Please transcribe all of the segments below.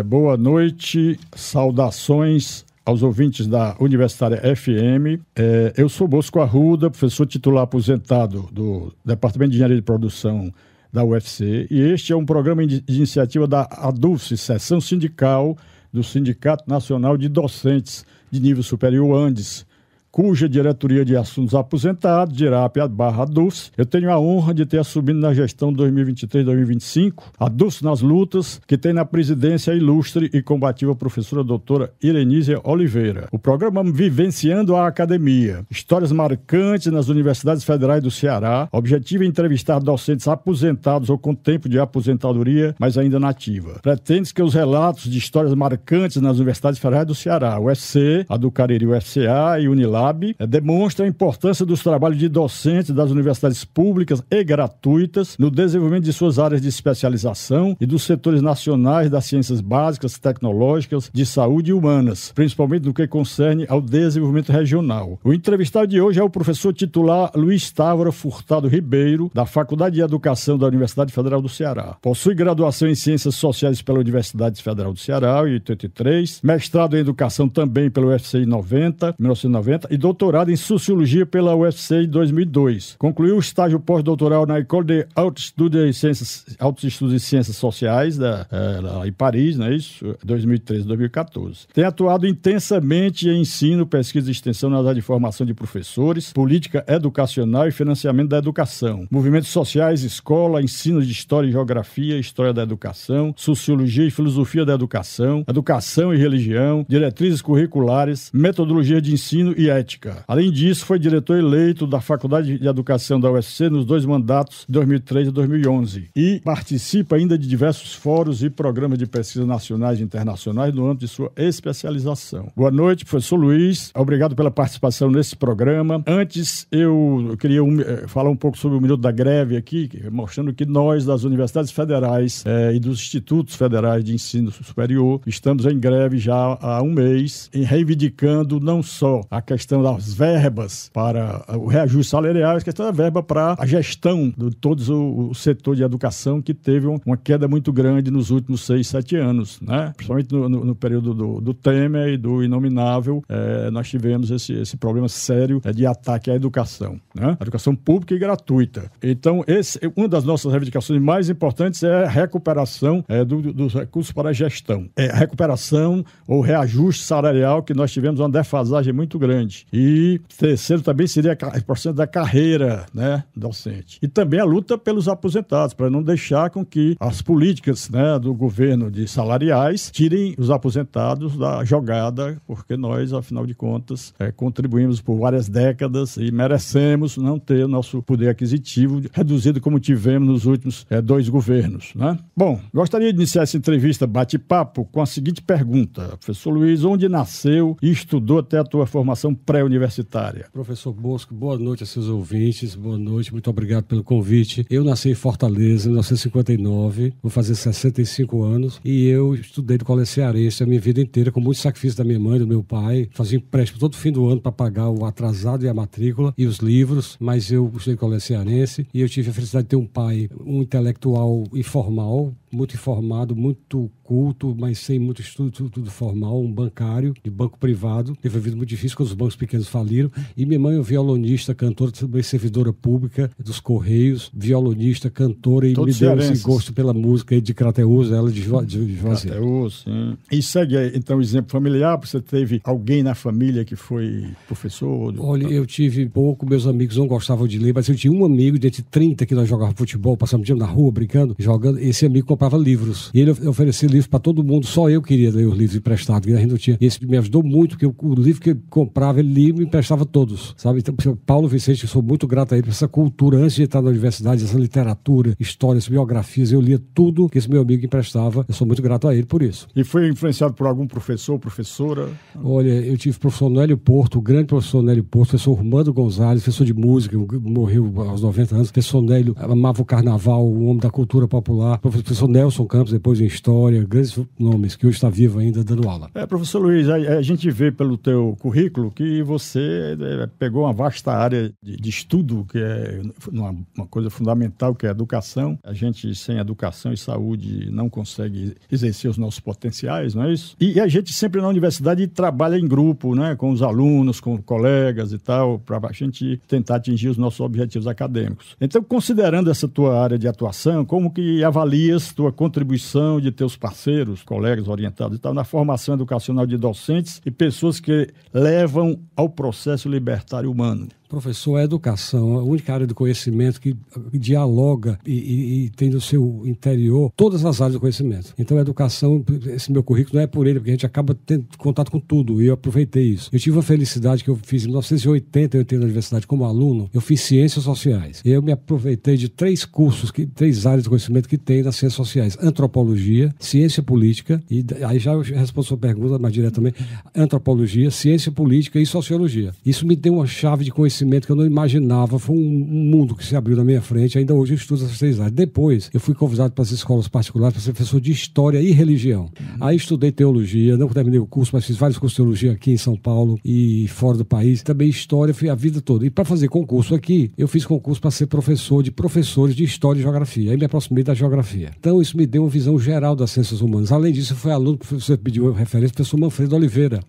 Boa noite, saudações aos ouvintes da Universitária FM. Eu sou Bosco Arruda, professor titular aposentado do Departamento de Engenharia de Produção da UFC, e este é um programa de iniciativa da ADUFSE, Seção Sindical do Sindicato Nacional de Docentes de Nível Superior Andes, cuja diretoria de assuntos aposentados, DIRAP/ADUFSE, eu tenho a honra de ter assumido na gestão 2023-2025, a ADUFSE nas lutas, que tem na presidência a ilustre e combativa professora doutora Irenísia Oliveira. O programa Vivenciando a Academia, histórias marcantes nas universidades federais do Ceará, objetivo é entrevistar docentes aposentados ou com tempo de aposentadoria, mas ainda na ativa. Pretende que os relatos de histórias marcantes nas universidades federais do Ceará, UFC, a do Cariri UFCA e Unilab, demonstra a importância dos trabalhos de docentes das universidades públicas e gratuitas no desenvolvimento de suas áreas de especialização e dos setores nacionais das ciências básicas, tecnológicas, de saúde e humanas, principalmente no que concerne ao desenvolvimento regional. O entrevistado de hoje é o professor titular Luiz Távora Furtado Ribeiro, da Faculdade de Educação da Universidade Federal do Ceará. Possui graduação em Ciências Sociais pela Universidade Federal do Ceará, em 83, mestrado em Educação também pelo UFC em 1990, e doutorado em Sociologia pela UFC em 2002. Concluiu o estágio pós-doutoral na École de Altos Estudos em Ciências Sociais, lá em Paris, não é isso? 2013 e 2014. Tem atuado intensamente em ensino, pesquisa e extensão nas áreas de formação de professores, política educacional e financiamento da educação, movimentos sociais, escola, ensino de história e geografia, história da educação, sociologia e filosofia da educação, educação e religião, diretrizes curriculares, metodologia de ensino e ética. Além disso, foi diretor eleito da Faculdade de Educação da UFC nos 2 mandatos, 2003 e 2011. E participa ainda de diversos fóruns e programas de pesquisa nacionais e internacionais no âmbito de sua especialização. Boa noite, professor Luiz. Obrigado pela participação nesse programa. Antes, eu queria falar um pouco sobre o Minuto da Greve aqui, mostrando que nós, das universidades federais e dos institutos federais de ensino superior, estamos em greve já há um mês, reivindicando não só a questão das verbas para o reajuste salarial, mas a questão da verba para a gestão de todo o setor de educação, que teve uma queda muito grande nos últimos 6, 7 anos, né? Principalmente no período do Temer e do Inominável, nós tivemos esse problema sério de ataque à educação, né? A educação pública e gratuita. Então, uma das nossas reivindicações mais importantes é a recuperação dos recursos para a gestão. A recuperação ou reajuste salarial, que nós tivemos uma defasagem muito grande. E terceiro também seria a processo da carreira, né, docente. E também a luta pelos aposentados, para não deixar com que as políticas, né, do governo de salariais tirem os aposentados da jogada, porque nós, afinal de contas, contribuímos por várias décadas e merecemos não ter o nosso poder aquisitivo reduzido como tivemos nos últimos 2 governos, né? Bom, gostaria de iniciar essa entrevista bate-papo com a seguinte pergunta. Professor Luiz, onde nasceu e estudou até a tua formação pré-universitária? Professor Bosco, boa noite a seus ouvintes, boa noite, muito obrigado pelo convite. Eu nasci em Fortaleza em 1959, vou fazer 65 anos, e eu estudei no Colégio Cearense a minha vida inteira, com muito sacrifício da minha mãe e do meu pai, fazia empréstimo todo fim do ano para pagar o atrasado e a matrícula e os livros, mas eu estudei no Colégio Cearense e eu tive a felicidade de ter um pai, um intelectual informal, muito informado, muito culto, mas sem muito estudo, tudo formal, um bancário de banco privado. Teve uma vida muito difícil quando os bancos pequenos faliram. E minha mãe é violonista, cantora, também servidora pública dos Correios, violonista, cantora, e me deu esse gosto pela música de Crateús, ela de Juazeiro. Crateús, sim. E segue aí, então, o exemplo familiar, você teve alguém na família que foi professor? Olha, eu tive pouco, meus amigos não gostavam de ler, mas eu tinha um amigo de entre 30 que nós jogávamos futebol, passávamos o dia na rua brincando, jogando. Esse amigo comprava livros. E ele oferecia livros para todo mundo, só eu queria ler os livros emprestados, que a gente não tinha. E esse me ajudou muito, porque o livro que ele comprava, ele lia e me emprestava todos, sabe? Então, Paulo Vicente, eu sou muito grato a ele por essa cultura, antes de entrar na universidade, essa literatura, histórias, biografias, eu lia tudo que esse meu amigo emprestava. Eu sou muito grato a ele por isso. E foi influenciado por algum professor, professora? Olha, eu tive o professor Nélio Porto, o grande professor Nélio Porto, professor Armando Gonzalez, professor de música, morreu aos 90 anos. Professor Nélio amava o carnaval, o homem da cultura popular. Professor Nelson Campos, depois em História, grandes nomes que hoje está vivo ainda dando aula. Professor Luiz, a gente vê pelo teu currículo que você pegou uma vasta área de estudo, que é uma coisa fundamental, que é a educação. A gente, sem educação e saúde, não consegue exercer os nossos potenciais, não é isso? E a gente sempre na universidade trabalha em grupo, né, com os alunos, com colegas e tal, para a gente tentar atingir os nossos objetivos acadêmicos. Então, considerando essa tua área de atuação, como que avalias tua contribuição de teus parceiros, colegas orientados e tal, na formação educacional de docentes e pessoas que levam ao processo libertário humano? Professor, a educação é a única área do conhecimento que dialoga e tem no seu interior todas as áreas do conhecimento. Então, a educação, esse meu currículo não é por ele, porque a gente acaba tendo contato com tudo, e eu aproveitei isso. Eu tive uma felicidade que eu fiz em 1980, eu entrei na universidade como aluno, eu fiz Ciências Sociais. Eu me aproveitei de 3 cursos, 3 áreas de conhecimento que tem nas Ciências Sociais: Antropologia, Ciência Política, e aí já eu respondo a sua pergunta mais diretamente: Antropologia, Ciência Política e Sociologia. Isso me deu uma chave de conhecimento que eu não imaginava, foi um mundo que se abriu na minha frente. Ainda hoje eu estudo essas 3 áreas. Depois, eu fui convidado para as escolas particulares para ser professor de História e Religião. Aí estudei Teologia, não terminei o curso, mas fiz vários cursos de Teologia aqui em São Paulo e fora do país. Também História, fui a vida toda. E para fazer concurso aqui, eu fiz concurso para ser professor de professores de História e Geografia. Aí me aproximei da Geografia. Então, isso me deu uma visão geral das ciências humanas. Além disso, eu fui aluno, você pediu referência, professor Manfredo Oliveira.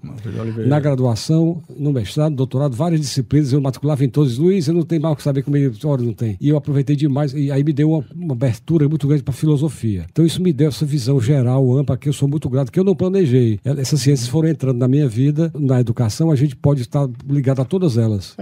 Na graduação, no mestrado, doutorado, várias disciplinas, eu matriculava em todos. Luiz, eu não tenho mal o que saber como história, não tem. E eu aproveitei demais, e aí me deu uma abertura muito grande para filosofia. Então isso me deu essa visão geral, ampla, que eu sou muito grato, que eu não planejei. Essas ciências foram entrando na minha vida, na educação, a gente pode estar ligado a todas elas.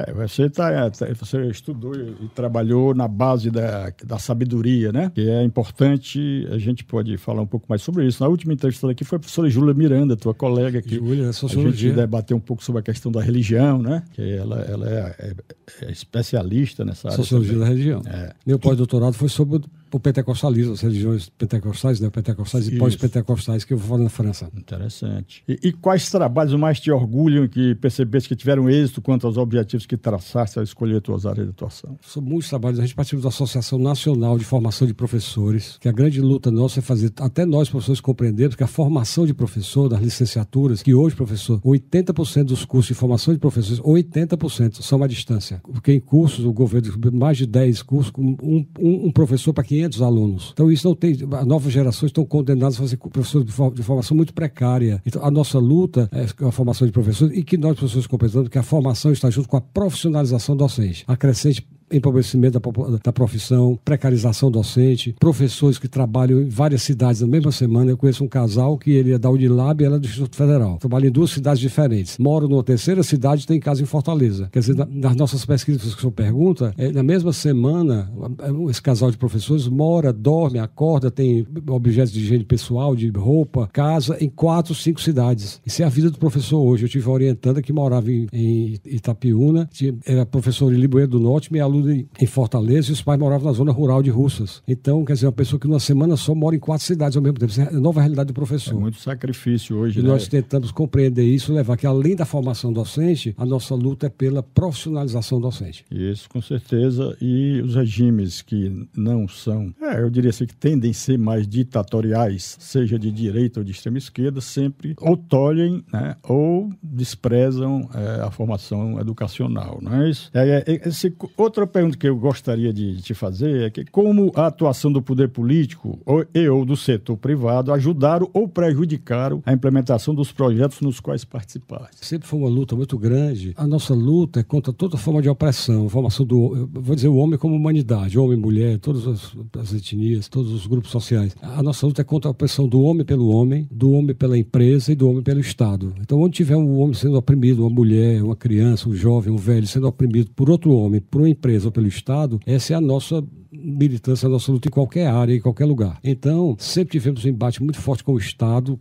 Você estudou e trabalhou na base da sabedoria, né? Que é importante, a gente pode falar um pouco mais sobre isso. Na última entrevista aqui foi a professora Júlia Miranda, tua colega, que Júlia, a gente debateu um pouco sobre a questão da religião, né? Que ela é especialista nessa área. Sociologia da religião. Meu pós-doutorado foi sobre o pentecostalismo, as religiões pentecostais, né? Pentecostais e pós-pentecostais, que eu vou falar na França. Interessante. E quais trabalhos mais te orgulham, que percebeste que tiveram êxito quanto aos objetivos que traçaste ao escolher tuas áreas de atuação? São muitos trabalhos. A gente participa da Associação Nacional de Formação de Professores, que a grande luta nossa é fazer, até nós professores compreendermos que a formação de professor, das licenciaturas, que hoje, professor, 80% dos cursos de formação de professores, 80% são à distância. Porque em cursos, o governo, mais de 10 cursos, um professor para 500 alunos. Então isso não tem, as novas gerações estão condenadas a fazer professores de formação muito precária. Então a nossa luta é a formação de professores, e que nós professores compreendemos que a formação está junto com a profissionalização docente, a crescente empobrecimento da profissão, precarização docente, professores que trabalham em várias cidades na mesma semana. Eu conheço um casal que ele é da Unilab e ela é do Instituto Federal. Trabalha em 2 cidades diferentes. Moro numa terceira cidade e tem casa em Fortaleza. Quer dizer, nas nossas pesquisas que o senhor pergunta, na mesma semana, esse casal de professores mora, dorme, acorda, tem objetos de higiene pessoal, de roupa, casa, em 4, 5 cidades. Isso é a vida do professor hoje. Eu tive uma orientanda que morava em Itapiúna, era professora em Limoeiro do Norte, minha aluna em Fortaleza, e os pais moravam na zona rural de Russas. Então, quer dizer, uma pessoa que numa semana só mora em 4 cidades ao mesmo tempo. Isso é a nova realidade do professor. É muito sacrifício hoje, e né? nós tentamos compreender isso, levar que além da formação docente, a nossa luta é pela profissionalização docente. Isso, com certeza. E os regimes que não são, eu diria assim, que tendem a ser mais ditatoriais, seja de direita ou de extrema esquerda, sempre ou tolhem, né, ou desprezam a formação educacional, não é isso? Outra pergunta que eu gostaria de te fazer é que como a atuação do poder político ou do setor privado ajudaram ou prejudicaram a implementação dos projetos nos quais participaste? Sempre foi uma luta muito grande. A nossa luta é contra toda forma de opressão, formação do, vou dizer, o homem como humanidade, homem, mulher, todas as etnias, todos os grupos sociais. A nossa luta é contra a opressão do homem pela empresa e do homem pelo Estado. Então, onde tiver um homem sendo oprimido, uma mulher, uma criança, um jovem, um velho sendo oprimido por outro homem, por uma empresa ou pelo Estado, essa é a nossa militância, a nossa luta em qualquer área, em qualquer lugar. Então, sempre tivemos um embate muito forte com o Estado,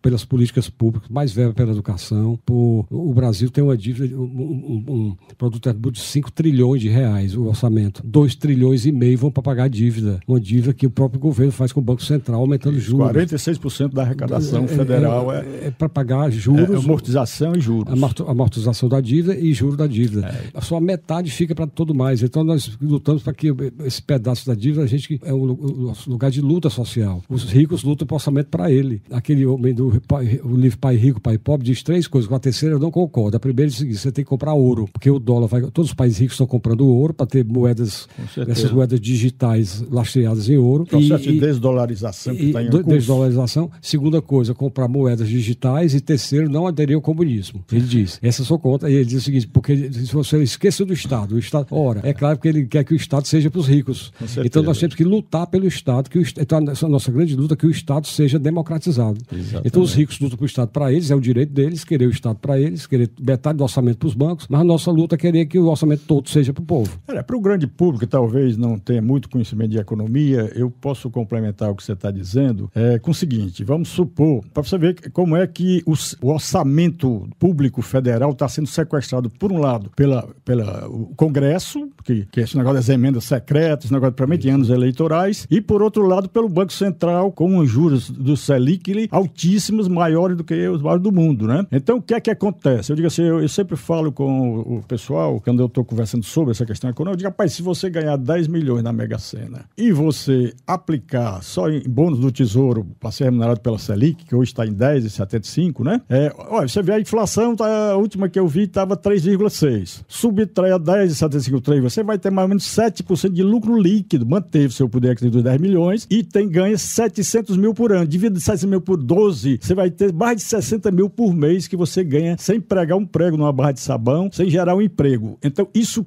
pelas políticas públicas, mais verba pela educação. O Brasil tem uma dívida, um produto de 5 trilhões de reais, o orçamento. 2,5 trilhões vão para pagar a dívida. Uma dívida que o próprio governo faz com o Banco Central, aumentando juros. 46% da arrecadação federal é para pagar juros. Amortização e juros. Amortização da dívida e juros da dívida. Só a metade fica para para todo mais. Então nós lutamos para que esse pedaço da dívida, a gente é o nosso lugar de luta social. Os ricos lutam por orçamento para ele. Aquele homem do o livro Pai Rico, Pai Pobre diz 3 coisas. Com a terceira eu não concordo. A primeira é o seguinte: você tem que comprar ouro, porque o dólar vai... Todos os países ricos estão comprando ouro para ter moedas, essas moedas digitais lastreadas em ouro. Processo de desdolarização que está em curso. Desdolarização. Segunda coisa, comprar moedas digitais. E terceiro, não aderir ao comunismo. Ele diz. Essa é a sua conta. E ele diz o seguinte: porque se você esqueça do Estado, ora, é claro que ele quer que o Estado seja para os ricos. Então nós temos que lutar pelo Estado, então essa é a nossa grande luta, que o Estado seja democratizado. Exatamente. Então os ricos lutam para o Estado para eles, é o direito deles, querer o Estado para eles, querer metade do orçamento para os bancos, mas a nossa luta é querer que o orçamento todo seja para o povo. Para o grande público, que talvez não tenha muito conhecimento de economia, eu posso complementar o que você está dizendo com o seguinte: vamos supor, para você ver como é que o orçamento público federal está sendo sequestrado, por um lado, pelo Congresso, que é esse negócio das emendas secretas, esse negócio de anos eleitorais, e por outro lado, pelo Banco Central, com os juros do Selic altíssimos, maiores do que os maiores do mundo, né? Então, o que é que acontece? Eu digo assim, eu sempre falo com o pessoal, quando eu estou conversando sobre essa questão econômica, eu digo, rapaz, se você ganhar 10 milhões na Mega Sena e você aplicar só em bônus do Tesouro para ser remunerado pela Selic, que hoje está em 10,75, né? Olha, você vê a inflação, a última que eu vi estava 3,6. Subtrai a 10,75, você vai ter mais ou menos 7% de lucro líquido, manteve seu poder aquisitivo de 10 milhões e ganha 700 mil por ano. Divida 700 mil por 12, você vai ter mais de 60 mil por mês que você ganha sem pregar um prego numa barra de sabão, sem gerar um emprego. Então, isso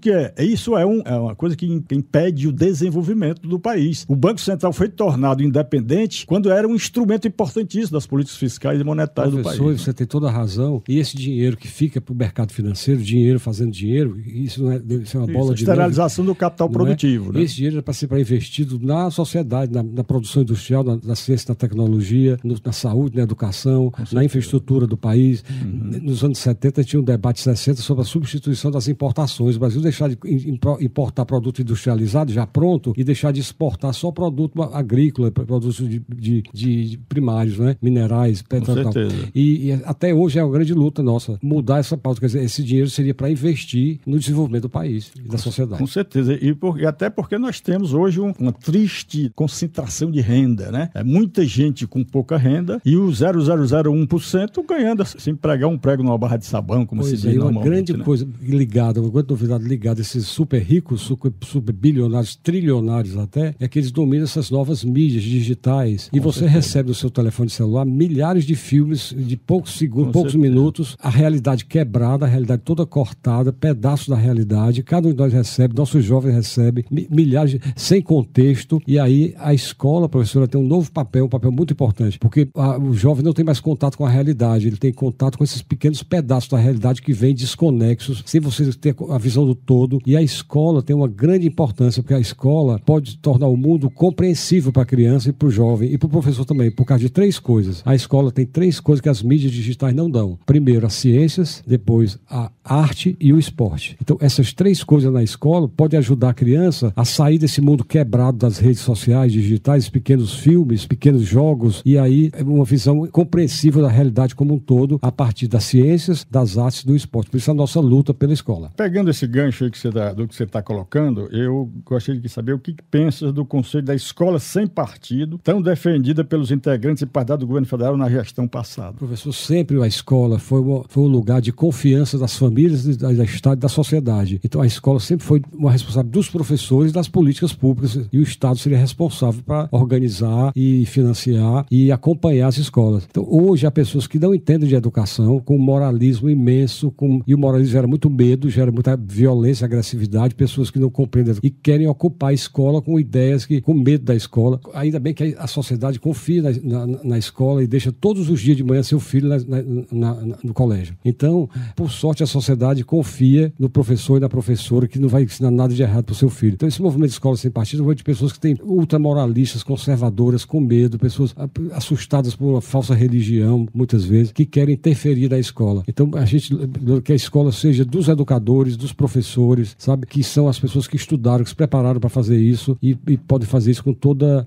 é uma coisa que impede o desenvolvimento do país. O Banco Central foi tornado independente quando era um instrumento importantíssimo das políticas fiscais e monetárias do país. Você tem toda a razão. E esse dinheiro que fica para o mercado financeiro, dinheiro fazendo dinheiro, isso é uma bola de esterilização do capital produtivo. Né? Esse dinheiro era para ser investido na sociedade, na produção industrial, na ciência, na tecnologia, na saúde, na educação, na infraestrutura do país. Nos anos 70 tinha um debate 60 sobre a substituição das importações. O Brasil deixar de importar produto industrializado já pronto e deixar de exportar só produto agrícola, produtos de primários, né? Minerais, petróleo. E até hoje é uma grande luta nossa mudar essa pauta. Quer dizer, esse dinheiro seria para investir no desenvolvimento do país e da sociedade. Com certeza. E até porque nós temos hoje uma triste concentração de renda, né? É muita gente com pouca renda e o 0,001% ganhando sem pregar um prego numa barra de sabão, como se diz normalmente. Uma grande coisa ligada, uma grande novidade ligada a esses super ricos, super bilionários, trilionários até, é que eles dominam essas novas mídias digitais. E você recebe no seu telefone celular milhares de filmes de poucos segundos, poucos minutos, a realidade quebrada, a realidade toda cortada, pedaços da realidade. Cada um de nós recebe, nossos jovens recebem milhares, sem contexto. E aí a escola, professora, tem um novo papel, um papel muito importante, porque o jovem não tem mais contato com a realidade, ele tem contato com esses pequenos pedaços da realidade que vêm desconexos, sem você ter a visão do todo. E a escola tem uma grande importância, porque a escola pode tornar o mundo compreensível para a criança e para o jovem e para o professor também, por causa de 3 coisas. A escola tem 3 coisas que as mídias digitais não dão. Primeiro, as ciências, depois a arte e o esporte. Então, essas 3 coisas na escola podem ajudar a criança a sair desse mundo quebrado das redes sociais, digitais, pequenos filmes, pequenos jogos, e aí uma visão compreensível da realidade como um todo, a partir das ciências, das artes e do esporte. Por isso a nossa luta pela escola. Pegando esse gancho aí do que você está colocando, eu gostaria de saber o que pensas do conceito da escola sem partido, tão defendida pelos integrantes e partidários do governo federal na gestão passada. Professor, sempre a escola foi um lugar de confiança das famílias, da Estado e da sociedade. Então a escola sempre foi uma responsabilidade dos professores das políticas públicas, e o Estado seria responsável para organizar e financiar e acompanhar as escolas. Então hoje há pessoas que não entendem de educação, com um moralismo imenso, e o moralismo gera muito medo, gera muita violência, agressividade, pessoas que não compreendem e querem ocupar a escola com ideias com medo da escola. Ainda bem que a sociedade confia na escola e deixa todos os dias de manhã seu filho no colégio. Então, por sorte, a sociedade confia no professor e na professora, que não vai ensinar nada de errado para o seu filho. Então, esse movimento de escola sem partido foi de pessoas que têm ultramoralistas, conservadoras, com medo, pessoas assustadas por uma falsa religião, muitas vezes, que querem interferir na escola. Então, a gente que a escola seja dos educadores, dos professores, sabe, que são as pessoas que estudaram, que se prepararam para fazer isso e podem fazer isso com toda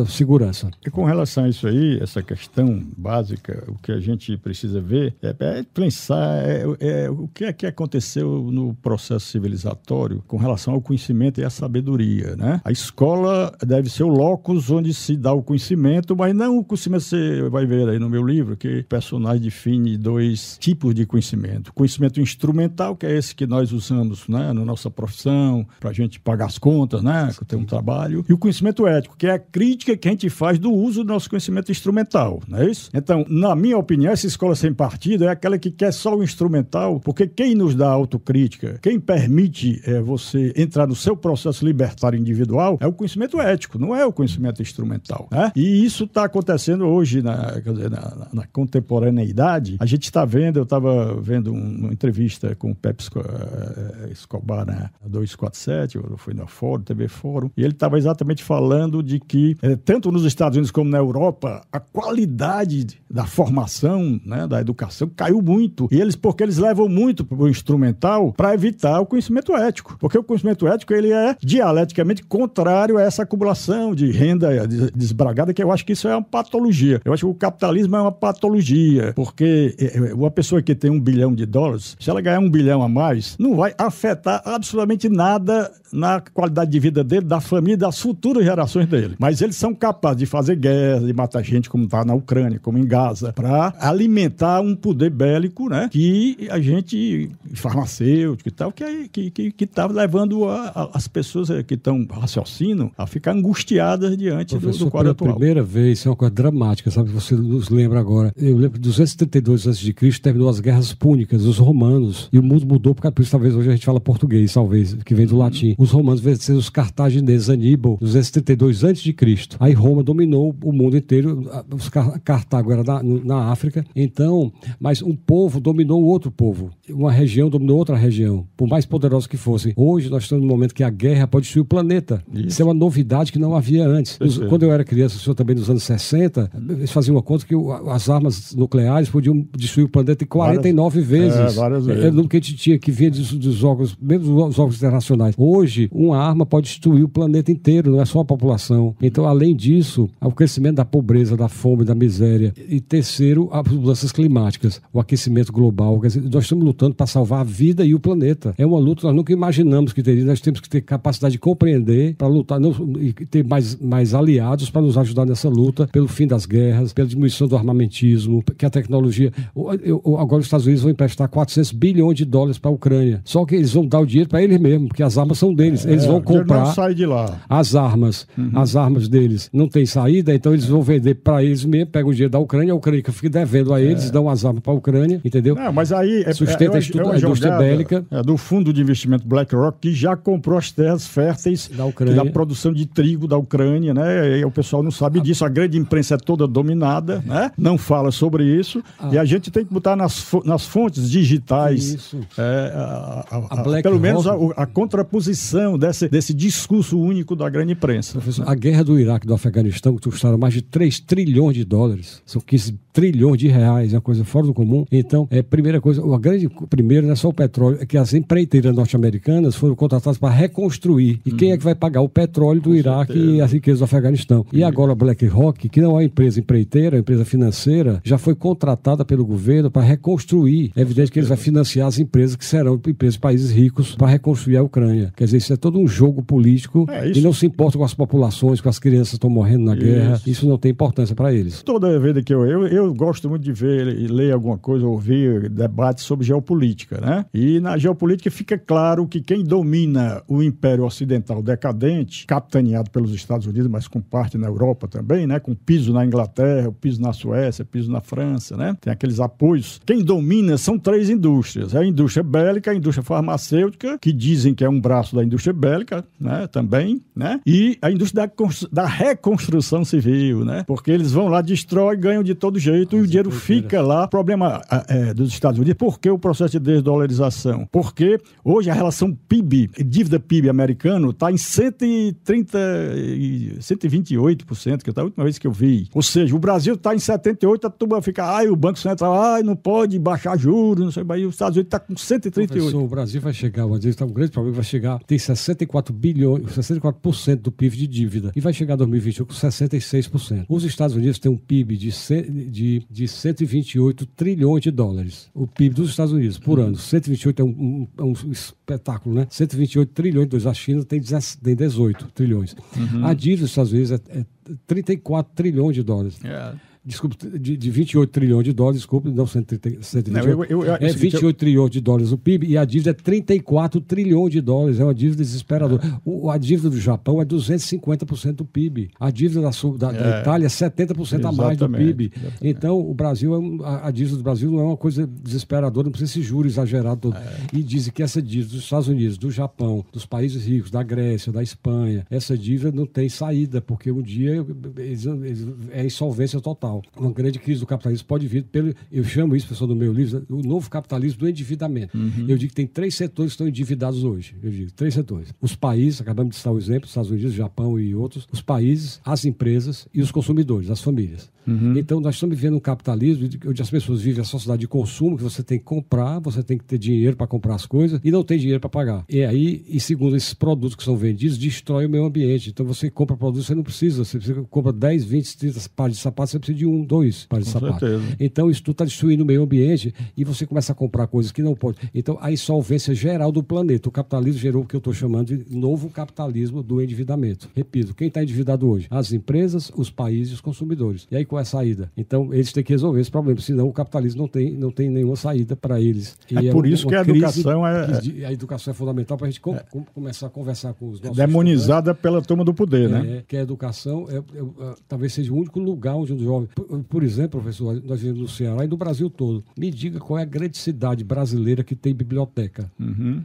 segurança. E com relação a isso aí, essa questão básica, o que a gente precisa ver é pensar o que é que aconteceu no processo civilizatório civilizatório com relação ao conhecimento e à sabedoria, né? A escola deve ser o locus onde se dá o conhecimento, mas não o conhecimento, você vai ver aí no meu livro que o personagem define 2 tipos de conhecimento. Conhecimento instrumental, que é esse que nós usamos, né, na nossa profissão, para a gente pagar as contas, né, ter um trabalho. E o conhecimento ético, que é a crítica que a gente faz do uso do nosso conhecimento instrumental, não é isso? Então, na minha opinião, essa escola sem partido é aquela que quer só o instrumental, porque quem nos dá autocrítica, quem permite você entrar no seu processo libertário individual, é o conhecimento ético, não é o conhecimento instrumental, né? E isso está acontecendo hoje, na contemporaneidade. A gente está vendo, eu estava vendo uma entrevista com o Pepe Escobar na 247, eu fui na Fórum, TV Fórum, e ele estava exatamente falando de que, tanto nos Estados Unidos como na Europa, a qualidade da formação, né, da educação caiu muito. E porque eles levam muito para o instrumental para evitar o conhecimento ético. Porque o conhecimento ético ele é dialeticamente contrário a essa acumulação de renda desbragada, que eu acho que isso é uma patologia. Eu acho que o capitalismo é uma patologia, porque uma pessoa que tem $1 bilhão, se ela ganhar $1 bilhão a mais, não vai afetar absolutamente nada na qualidade de vida dele, da família, das futuras gerações dele. Mas eles são capazes de fazer guerra, de matar gente como está na Ucrânia, como em Gaza, para alimentar um poder bélico, né, que a gente, farmacêutico e tal, que está levando as pessoas que estão raciocinam a ficar angustiadas diante do quadro atual. Pela primeira vez, isso é uma coisa dramática, sabe? Você nos lembra agora. Eu lembro que 232 a.C. terminou as guerras púnicas, os romanos, e o mundo mudou, por isso talvez hoje a gente fala português, talvez, que vem do latim. Os romanos venceram os cartagineses, Aníbal, 232 a.C. Aí Roma dominou o mundo inteiro, Cartago era na África, então, mas um povo dominou outro povo, uma região dominou outra região, por mais poderosos que fossem. Hoje nós estamos num momento que a guerra pode destruir o planeta. Isso é uma novidade que não havia antes. Quando eu era criança, o senhor também nos anos 60, eles faziam uma conta que as armas nucleares podiam destruir o planeta em 49 vezes. Várias vezes. É o número que a gente tinha, que vinha dos jogos, mesmo os jogos internacionais. Hoje, uma arma pode destruir o planeta inteiro, não é só a população. Então, além disso, o crescimento da pobreza, da fome, da miséria. E terceiro, as mudanças climáticas, o aquecimento global. Quer dizer, nós estamos lutando para salvar a vida e o planeta. É uma luta que nós nunca imaginamos que teria. Nós temos que ter capacidade de compreender para lutar e ter mais aliados para nos ajudar nessa luta pelo fim das guerras, pela diminuição do armamentismo, que a tecnologia... Agora os Estados Unidos vão emprestar $400 bilhões para a Ucrânia. Só que eles vão dar o dinheiro para eles mesmos, porque as armas são deles. Eles vão comprar não sai de lá. As armas. As armas deles não tem saída, então eles vão vender para eles mesmos, pegam o dinheiro da Ucrânia, a Ucrânia fica devendo a eles, dão as armas para a Ucrânia, entendeu? Não, mas aí sustenta a indústria bélica. Do fundo de investimento BlackRock, que já comprou as terras férteis da produção de trigo da Ucrânia, né? E o pessoal não sabe disso, a grande imprensa é toda dominada, né? Não fala sobre isso, e a gente tem que botar nas fontes digitais pelo menos a contraposição desse discurso único da grande imprensa. Professor, a guerra do Iraque e do Afeganistão, que custaram mais de $3 trilhões, são 15 trilhões de reais, é uma coisa fora do comum. Então, primeira coisa, primeiro não é só o petróleo, é que as empreiteiras norte-americanas foram contratadas para reconstruir. E quem é que vai pagar o petróleo do Iraque e as riquezas do Afeganistão? E agora a BlackRock, que não é uma empresa empreiteira, é uma empresa financeira, já foi contratada pelo governo para reconstruir. É evidente que eles vão financiar as empresas que serão empresas de países ricos para reconstruir a Ucrânia. Quer dizer, isso é todo um jogo político e não se importa com as populações, com as crianças que estão morrendo na guerra. Isso não tem importância para eles. Toda vez que eu gosto muito de ver e ler alguma coisa, ouvir debates sobre geopolítica, né? E na geopolítica fica claro que quem domina o Império Ocidental decadente, capitaneado pelos Estados Unidos, mas com parte na Europa também, né? Com piso na Inglaterra, piso na Suécia, piso na França, né? Tem aqueles apoios. Quem domina são 3 indústrias. É a indústria bélica, a indústria farmacêutica, que dizem que é um braço da indústria bélica, né? Também, né? E a indústria da reconstrução civil, né? Porque eles vão lá, destroem, ganham de todo jeito e o dinheiro fica lá. O problema dos Estados Unidos, por que o processo de desdolarização? Porque hoje a relação PIB, dívida PIB americano, está em 128%, que é a última vez que eu vi. Ou seja, o Brasil está em 78%, a turma fica, o Banco Central, não pode baixar juros, não sei, mas os Estados Unidos está com 138%. Professor, o Brasil vai chegar, um grande problema, vai chegar, tem 64 bilhões, 64% do PIB de dívida, e vai chegar em 2021 com 66%. Os Estados Unidos têm um PIB de 128 trilhões de dólares. O PIB dos Estados Unidos, por ano. 128 é um espetáculo, né? 128 trilhões de dólares. A China tem 18 trilhões. A dívida dos Estados Unidos é 34 trilhões de dólares. Desculpe, de 28 trilhões de dólares, desculpe, não 128. É 28 trilhões de dólares o PIB e a dívida é 34 trilhões de dólares. É uma dívida desesperadora. A dívida do Japão é 250% do PIB. A dívida da Itália é 70% a mais do PIB. Então, o Brasil, a dívida do Brasil não é uma coisa desesperadora, não precisa esse juro exagerado todo. E dizem que essa dívida dos Estados Unidos, do Japão, dos países ricos, da Grécia, da Espanha, essa dívida não tem saída, porque um dia é insolvência total. Uma grande crise do capitalismo pode vir eu chamo isso, pessoal, no meu livro, o novo capitalismo do endividamento. Eu digo que tem 3 setores que estão endividados hoje. Eu digo 3 setores. Os países, acabamos de citar o exemplo, Estados Unidos, Japão e outros, os países, as empresas e os consumidores, as famílias. Então, nós estamos vivendo um capitalismo onde as pessoas vivem a sociedade de consumo, que você tem que comprar, você tem que ter dinheiro para comprar as coisas e não tem dinheiro para pagar. E segundo, esses produtos que são vendidos, destrói o meio ambiente. Então, você compra produtos, você não precisa. Você compra 10, 20, 30 pares de sapatos, você precisa de 1, 2 pares de sapatos. Então, isso tudo está destruindo o meio ambiente e você começa a comprar coisas que não pode. Então, a insolvência geral do planeta. O capitalismo gerou o que eu estou chamando de novo capitalismo do endividamento. Repito, quem está endividado hoje? As empresas, os países e os consumidores. E aí, qual é a saída? Então, eles têm que resolver esse problema, senão o capitalismo não tem nenhuma saída para eles. E por isso que a educação a educação é fundamental para a gente começar a conversar com os nossos demonizada pela toma do poder, né? Que a educação talvez seja o único lugar onde um jovem... Por exemplo, professor, nós vivemos no Ceará e no Brasil todo. Me diga qual é a grande cidade brasileira que tem biblioteca.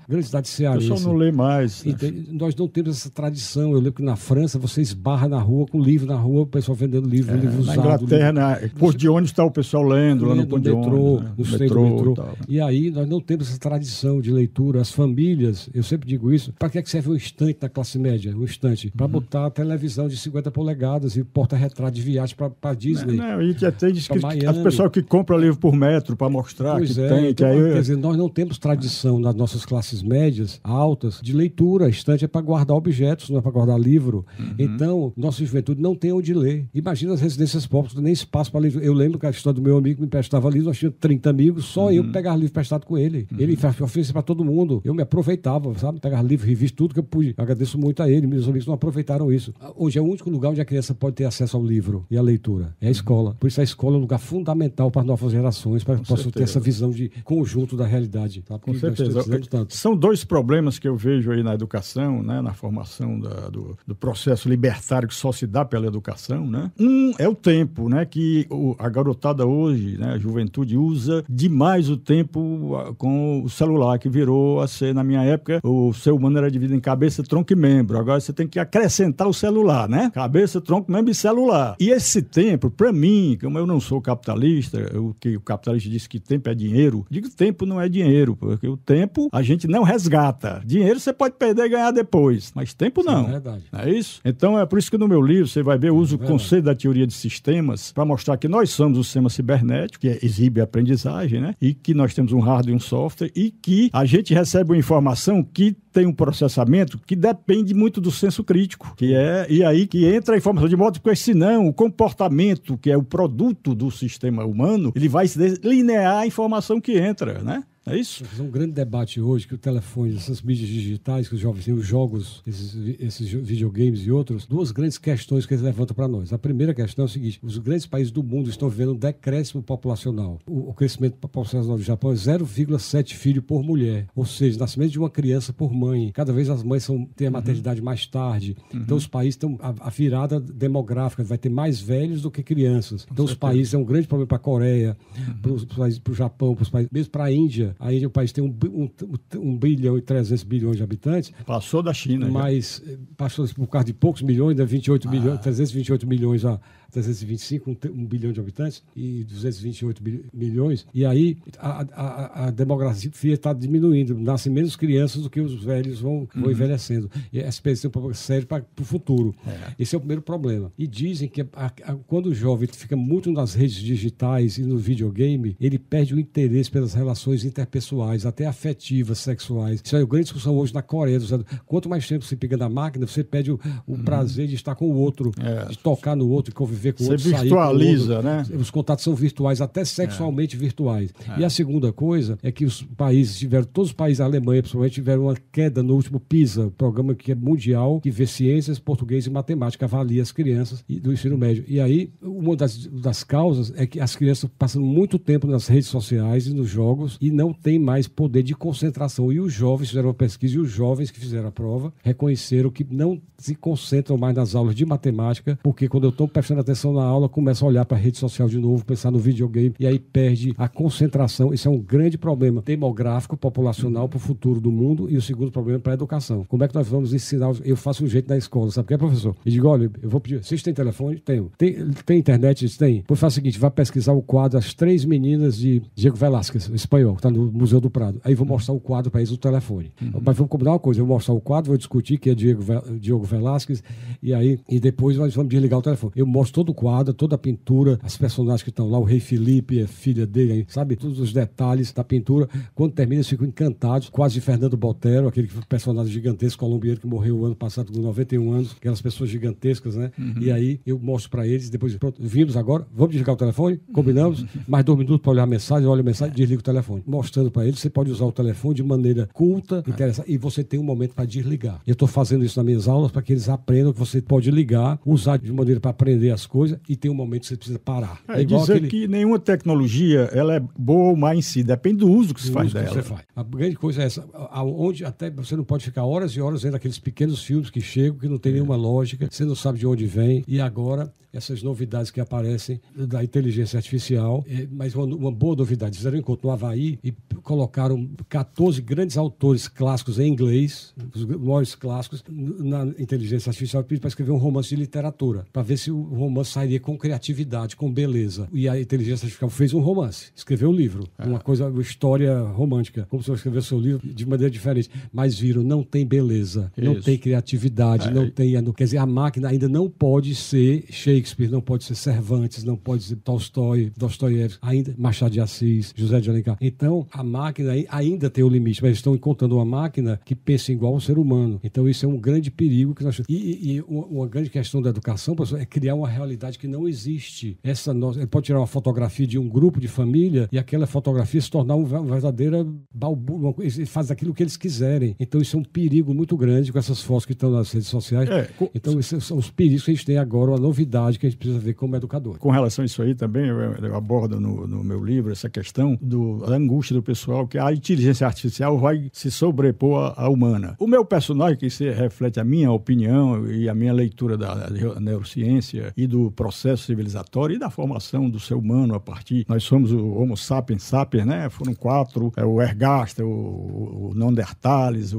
Grande cidade cearense. O pessoal não lê mais. Então, nós não temos essa tradição. Eu lembro que na França você esbarra na rua com livro na rua, o pessoal vendendo livro usado. Na Inglaterra, posto de ônibus está o pessoal lendo lá no ponto de ônibus. No metrô. E aí nós não temos essa tradição de leitura. As famílias, eu sempre digo isso, para que serve um estante na classe média? Um estante para botar a televisão de 50 polegadas e porta-retrato de viagem para Disney. E até diz que as pessoas que compram livro por metro para mostrar que tem. Então, quer dizer, nós não temos tradição nas nossas classes médias, altas, de leitura. Estante é para guardar objetos, não é para guardar livro. Então, nossa juventude não tem onde ler. Imagina as residências pobres, nem espaço para livro. Eu lembro que a história do meu amigo me emprestava livro, nós tínhamos 30 amigos, só eu pegava livro emprestado com ele. Ele oferecia para todo mundo. Eu me aproveitava, sabe? Pegava livro, revista, tudo que eu pude. Eu agradeço muito a ele. Meus amigos não aproveitaram isso. Hoje é o único lugar onde a criança pode ter acesso ao livro e à leitura. É a escola. Por isso a escola é um lugar fundamental para as novas gerações, para que possam ter essa visão de conjunto da realidade. Tá? Com certeza. São 2 problemas que eu vejo aí na educação, né? Na formação do processo libertário que só se dá pela educação, né? Um é o tempo, né? Que a garotada hoje, né? A juventude usa demais o tempo com o celular, que virou a ser, na minha época, o ser humano era dividido em cabeça, tronco e membro. Agora você tem que acrescentar o celular, né? Cabeça, tronco, membro e celular. E esse tempo, para mim, como eu não sou capitalista, que o capitalista diz que tempo é dinheiro, digo que tempo não é dinheiro, porque o tempo a gente não resgata. Dinheiro você pode perder e ganhar depois, mas tempo não. Sim, é verdade. Não é isso? Então é por isso que no meu livro você vai ver, eu uso o conceito da teoria de sistemas para mostrar que nós somos o sistema cibernético, que exibe a aprendizagem, né? E que nós temos um hardware e um software e que a gente recebe uma informação que tem um processamento que depende muito do senso crítico, e aí que entra a informação, de modo que senão o comportamento, que é o produto do sistema humano, ele vai se delinear a informação que entra, né? É isso? É um grande debate hoje que o telefone, essas mídias digitais, que os jovens têm, os jogos, esses videogames e outros, 2 grandes questões que eles levantam para nós. A primeira questão é o seguinte: os grandes países do mundo estão vivendo um decréscimo populacional. O crescimento populacional do Japão é 0,7 filho por mulher, ou seja, nascimento de uma criança por mãe. Cada vez as mães têm a maternidade mais tarde. Então os países estão, a virada demográfica vai ter mais velhos do que crianças. Então os países é um grande problema para a Coreia, para o Japão, para os países, mesmo para a Índia. A Índia, o país tem 1 bilhão e 300 bilhões de habitantes. Passou da China. Mas passou por causa de poucos milhões, né? 28 milhões, 328 milhões a 325, 1 bilhão de habitantes e 228 milhões. E aí a demografia está diminuindo. Nascem menos crianças do que os velhos vão envelhecendo. E essa experiência é um problema sério para o futuro. Esse é o primeiro problema. E dizem que quando o jovem fica muito nas redes digitais e no videogame, ele perde o interesse pelas relações interpessoais, até afetivas, sexuais. Isso é uma grande discussão hoje na Coreia. Quanto mais tempo você fica na máquina, você perde o prazer de estar com o outro, de tocar no outro, de conviver ver com Você outro, virtualiza, sair com outro. né? Os contatos são virtuais, até sexualmente virtuais. E a segunda coisa é que os países tiveram, todos os países, a Alemanha principalmente, tiveram uma queda no último PISA, programa que é mundial, que vê ciências, português e matemática, avalia as crianças do ensino médio. E aí, uma das causas é que as crianças passam muito tempo nas redes sociais e nos jogos e não tem mais poder de concentração. E os jovens fizeram uma pesquisa e os jovens que fizeram a prova reconheceram que não se concentram mais nas aulas de matemática, porque quando eu estou prestando atenção na aula, começa a olhar para a rede social de novo, pensar no videogame, e aí perde a concentração. Isso é um grande problema demográfico, populacional para o futuro do mundo, e o segundo problema é para a educação. Como é que nós vamos ensinar? Eu faço um jeito na escola, sabe o que é, professor? E digo, olha, eu vou pedir, vocês têm telefone? Tenho. Tem internet? Eles têm. Pois faz o seguinte, vai pesquisar o quadro As Três Meninas de Diego Velázquez, espanhol, que está no Museu do Prado. Aí vou mostrar o quadro para eles no telefone. Mas vamos combinar uma coisa, eu vou mostrar o quadro, vou discutir que é Diogo Velázquez, e depois nós vamos desligar o telefone. Eu mostro todo o quadro, toda a pintura, as personagens que estão lá, o rei Felipe, a filha dele, sabe? Todos os detalhes da pintura. Quando termina, eles ficam encantados, quase de Fernando Botero, aquele personagem gigantesco colombiano que morreu o ano passado com 91 anos, aquelas pessoas gigantescas, né? E aí eu mostro para eles, depois, pronto, vimos agora, vamos desligar o telefone, combinamos, mais 2 minutos para olhar a mensagem, olha a mensagem, desliga o telefone. Mostrando para eles, você pode usar o telefone de maneira culta, interessante, e você tem um momento para desligar. Eu estou fazendo isso nas minhas aulas para que eles aprendam que você pode ligar, usar de maneira para aprender as coisas e tem um momento que você precisa parar. É igual dizer que nenhuma tecnologia ela é boa ou má em si, depende do uso que se faz dela. A grande coisa é essa, onde até você não pode ficar horas e horas vendo aqueles pequenos filmes que chegam, que não tem nenhuma lógica, você não sabe de onde vem, e agora essas novidades que aparecem da inteligência artificial, mas uma boa novidade, fizeram um encontro no Havaí e colocaram 14 grandes autores clássicos em inglês, os maiores clássicos, na inteligência artificial para escrever um romance de literatura, para ver se o romance sairia com criatividade, com beleza. E a inteligência artificial fez um romance, escreveu um livro, uma história romântica, como se eu escrevesse seu livro de maneira diferente, mas viram, não tem beleza, não tem criatividade, não tem... Quer dizer, a máquina ainda não pode ser Shakespeare, não pode ser Cervantes, não pode ser Tolstói, Dostoiévski, ainda Machado de Assis, José de Alencar. Então, a máquina ainda tem o limite, mas estão encontrando uma máquina que pensa igual ao ser humano. Então, isso é um grande perigo que nós... E uma grande questão da educação, professor, é criar uma realidade que não existe. Ele pode tirar uma fotografia de um grupo de família e aquela fotografia se tornar uma verdadeira balbúrdia. Eles fazem aquilo que eles quiserem. Então, isso é um perigo muito grande com essas fotos que estão nas redes sociais. Então, esses são os perigos que a gente tem agora, uma novidade que a gente precisa ver como educador. Com relação a isso aí também, eu abordo no meu livro essa questão da angústia do pessoal, que a inteligência artificial vai se sobrepor à humana. O meu personagem, que se reflete a minha opinião e a minha leitura da neurociência e do processo civilizatório e da formação do ser humano a partir... Nós somos o Homo sapiens sapiens, né? Foram 4, o Ergaster, o Neanderthales,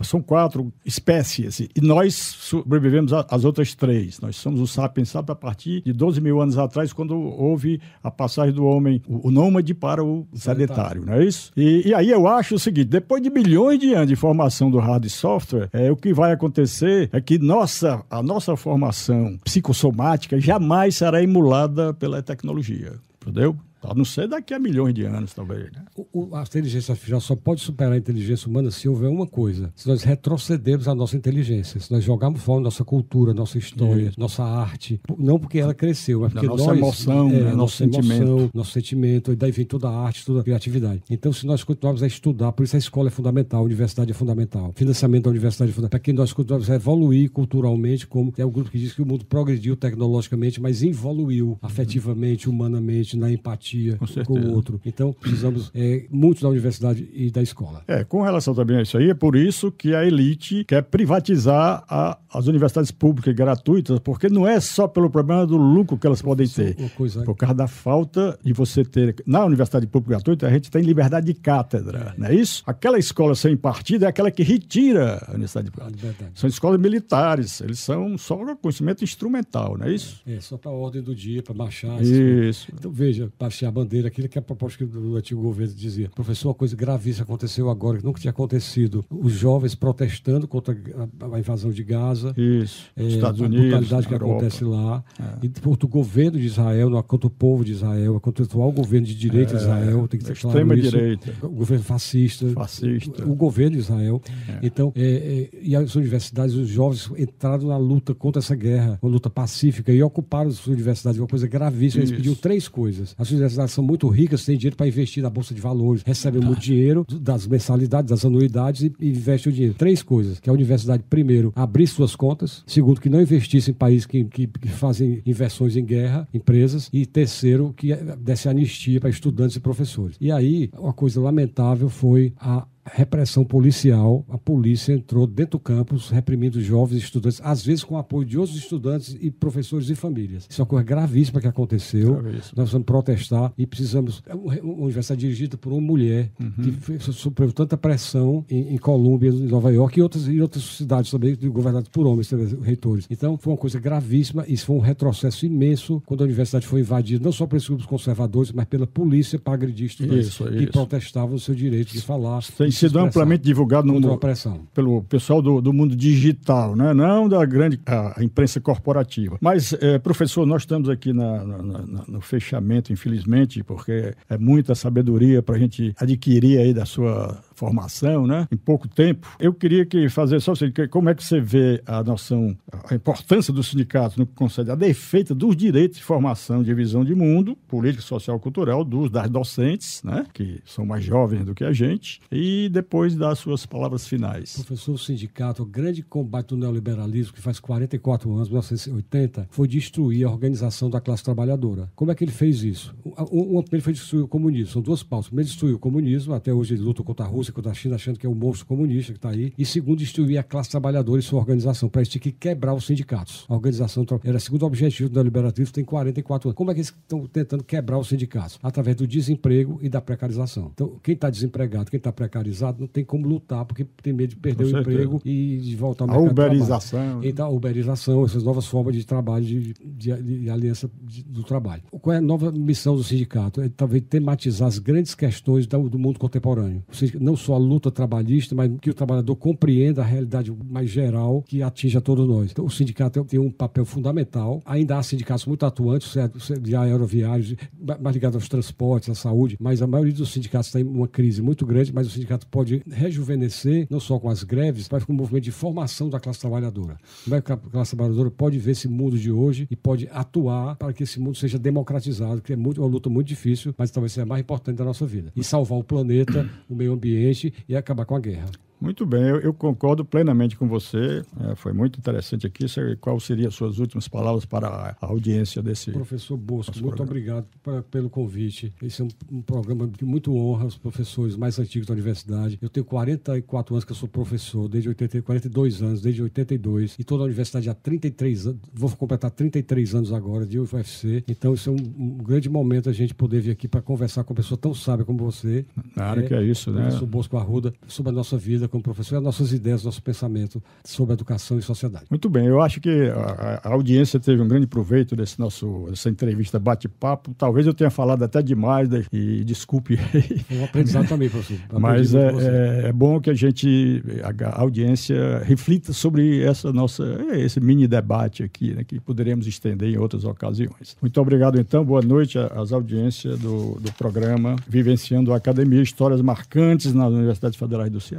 são 4 espécies e nós sobrevivemos às outras 3. Nós somos o Sapiens sapiens a partir de 12 mil anos atrás, quando houve a passagem do homem, o nômade para o sedentário, não é isso? E aí eu acho o seguinte, depois de milhões de anos de formação do hardware e software, o que vai acontecer é que a nossa formação psicossomática jamais será emulada pela tecnologia, entendeu? A não ser daqui a milhões de anos, talvez. Né? A inteligência artificial só pode superar a inteligência humana se houver uma coisa: se nós retrocedermos a nossa inteligência, se nós jogarmos fora nossa cultura, nossa história, nossa arte. Não porque ela cresceu, mas porque nossa emoção, nosso sentimento. Nosso sentimento, e daí vem toda a arte, toda a criatividade. Então, se nós continuarmos a estudar, por isso a escola é fundamental, a universidade é fundamental, o financiamento da universidade é fundamental, para que nós continuarmos a evoluir culturalmente, como é o grupo que diz que o mundo progrediu tecnologicamente, mas evoluiu afetivamente, humanamente, na empatia com o outro. Então, precisamos muito da universidade e da escola. Com relação também a isso aí, é por isso que a elite quer privatizar as universidades públicas e gratuitas, porque não é só pelo problema do lucro que elas podem ter. Por causa da falta de você ter... Na universidade pública e gratuita, a gente tem liberdade de cátedra, não é isso? Aquela escola sem partido é aquela que retira a universidade pública. São escolas militares, eles são só conhecimento instrumental, não é isso? Só para a ordem do dia, para marchar. Isso. Então, veja, a bandeira, aquilo que é a proposta do antigo governo dizia: professor, uma coisa gravíssima aconteceu agora, que nunca tinha acontecido. Os jovens protestando contra a invasão de Gaza. Isso, Estados a Unidos, brutalidade que Europa. acontece lá. E contra o governo de Israel, contra o povo de Israel, contra o atual governo de direita de Israel, tem que ter claro isso. Extrema-direita. O governo fascista. O governo de Israel. Então, e as universidades, os jovens entraram na luta contra essa guerra, uma luta pacífica, e ocuparam as universidades, uma coisa gravíssima. Eles pediam 3 coisas. As universidades são muito ricas, têm dinheiro para investir na Bolsa de Valores, recebem muito dinheiro das mensalidades, das anuidades e investem o dinheiro. 3 coisas, que a universidade, primeiro, abrir suas contas; segundo, que não investisse em países que fazem inversões em guerra, empresas; e terceiro, que desse anistia para estudantes e professores. E aí, uma coisa lamentável foi a repressão policial. A polícia entrou dentro do campus, reprimindo jovens e estudantes, às vezes com apoio de outros estudantes e professores e famílias. Isso é uma coisa gravíssima que aconteceu. Nós precisamos protestar e precisamos... Uma universidade dirigida por uma mulher que sofreu tanta pressão em Colômbia, em Nova York e outras cidades também, governadas por homens, reitores. Então, foi uma coisa gravíssima. Isso foi um retrocesso imenso quando a universidade foi invadida, não só pelos grupos conservadores, mas pela polícia, para agredir estudantes que protestavam o seu direito de falar. Tem sido amplamente divulgado pelo pessoal do mundo digital, né? Não da grande a imprensa corporativa. Mas, professor, nós estamos aqui no fechamento, infelizmente, porque é muita sabedoria para a gente adquirir aí da sua formação, né? Em pouco tempo. Eu queria fazer só assim, como é que você vê a importância do sindicato no que concede a defesa dos direitos de formação, de visão de mundo, política, social, cultural, das docentes, né? Que são mais jovens do que a gente, e depois das suas palavras finais. Professor, o sindicato, o grande combate do neoliberalismo, que faz 44 anos, 1980, foi destruir a organização da classe trabalhadora. Como é que ele fez isso? Primeiro foi destruir o comunismo. São 2 pautas. Primeiro, destruir o comunismo. Até hoje ele luta contra a Rússia, contra a China, achando que é um monstro comunista que está aí. E segundo, destruir a classe trabalhadora e sua organização. Para isso tinha que quebrar os sindicatos. A organização era o segundo objetivo do neoliberalismo, tem 44 anos. Como é que eles estão tentando quebrar os sindicatos? Através do desemprego e da precarização. Então, quem está desempregado, quem está precarizado, não tem como lutar, porque tem medo de perder o emprego e de voltar ao mercado de trabalho. Uberização. Então, a uberização, essas novas formas de trabalho, de aliança do trabalho. Qual é a nova missão do sindicato? É talvez tematizar as grandes questões do mundo contemporâneo. Não só a luta trabalhista, mas que o trabalhador compreenda a realidade mais geral que atinge a todos nós. Então, o sindicato tem um papel fundamental. Ainda há sindicatos muito atuantes, de aeroviários, mais ligados aos transportes, à saúde, mas a maioria dos sindicatos tem uma crise muito grande, mas o sindicato pode rejuvenescer, não só com as greves, mas com o movimento de formação da classe trabalhadora. Como é que a classe trabalhadora pode ver esse mundo de hoje e pode atuar para que esse mundo seja democratizado, que é uma luta muito difícil, mas talvez seja a mais importante da nossa vida. E salvar o planeta, o meio ambiente e acabar com a guerra. Muito bem, eu concordo plenamente com você. Foi muito interessante aqui. Quais seriam as suas últimas palavras para a audiência desse... Professor Bosco, muito obrigado pelo convite. Esse é um programa que muito honra os professores mais antigos da universidade. Eu tenho 44 anos que eu sou professor, 42 anos, desde 82, e estou na universidade há 33 anos, vou completar 33 anos agora de UFC. Então, isso é um grande momento a gente poder vir aqui para conversar com uma pessoa tão sábia como você. Claro que é isso, né? Professor Bosco Arruda, sobre a nossa vida como professor, as nossas ideias, nosso pensamento sobre educação e sociedade. Muito bem, eu acho que a audiência teve um grande proveito dessa entrevista bate-papo. Talvez eu tenha falado até demais, e desculpe. Foi um aprendizado também, professor. Mas é bom que a audiência reflita sobre esse mini debate aqui, né, que poderemos estender em outras ocasiões. Muito obrigado, então. Boa noite às audiências do programa Vivenciando a Academia, Histórias Marcantes nas Universidades Federais do Ceará.